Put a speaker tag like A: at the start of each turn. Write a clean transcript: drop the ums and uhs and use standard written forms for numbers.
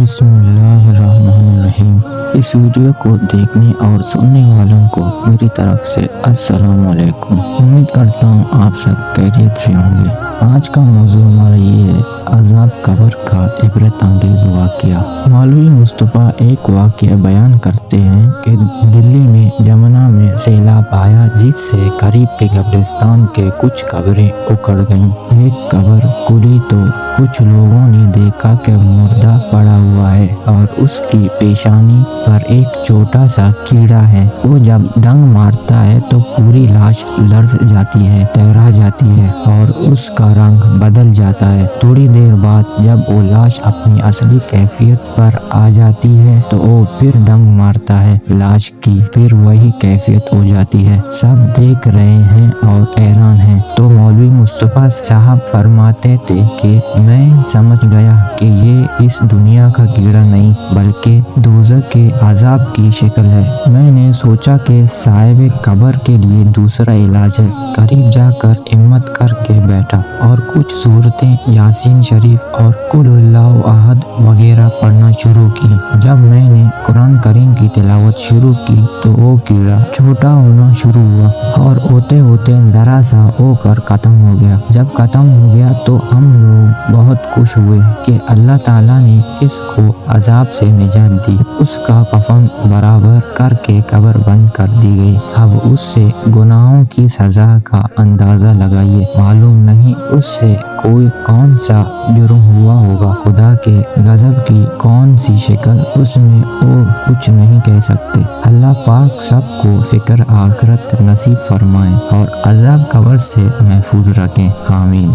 A: بسم اللہ الرحمن الرحیم۔ اس ویڈیو کو دیکھنے اور سننے والوں کو میری طرف سے السلام علیکم۔ امید کرتا ہوں آپ سب خیریت سے ہوں گے۔ آج کا موضوع ہمارا یہ ہے عذاب قبر کا عبرت انگیز واقعہ۔ مولوی مصطفیٰ ایک واقعہ بیان کرتے ہیں کہ دلی میں جمنا میں سیلاب آیا جس سے قریب کے قبرستان کے کچھ قبریں اکھڑ گئیں۔ ایک قبر کھلی تو کچھ لوگوں نے دیکھا کہ مردہ پڑا ہوا ہے اور اس کی پیشانی پر ایک چھوٹا سا کیڑا ہے۔ وہ جب ڈنگ مارتا ہے تو پوری لاش لرز جاتی ہے، ٹھہرا جاتی ہے اور اس کا رنگ بدل جاتا ہے۔ تھوڑی دیر بعد جب وہ لاش اپنی اصلی کیفیت پر آ جاتی ہے تو وہ پھر ڈنگ مارتا ہے، لاش کی پھر وہی کیفیت ہو جاتی ہے۔ سب دیکھ رہے ہیں اور حیران ہیں۔ تو مولوی مصطفیٰ صاحب فرماتے تھے کہ میں سمجھ گیا کہ یہ اس دنیا کا کیڑا نہیں بلکہ دوزخ کے عذاب کی شکل ہے۔ میں نے سوچا کہ صاحب قبر کے لیے دوسرا علاج ہے۔ قریب جا کر ہمت کر کے بیٹھا اور کچھ سورتیں یاسین شریف اور قل اللہ احد وغیرہ پڑھنا شروع کی۔ جب میں نے قرآن کریم کی تلاوت شروع کی تو وہ کیڑا چھوٹا ہونا شروع ہوا اور ہوتے ہوتے ذرا سا ہو کر ختم ہو گیا۔ جب ختم ہو گیا تو ہم لوگ بہت خوش ہوئے کہ اللہ تعالیٰ نے اس کو عذاب سے نجات دی۔ اس کا کفن برابر کر کے قبر بند کر دی گئی۔ اب اس سے گناہوں کی سزا کا اندازہ لگائیے، معلوم نہیں اس سے کون سا جرم ہوا ہوگا۔ خدا کے غضب کی کون سی شکل اس میں، وہ کچھ نہیں کہہ سکتے۔ اللہ پاک سب کو فکر آخرت نصیب فرمائے اور عذاب قبر سے محفوظ رکھیں، آمین۔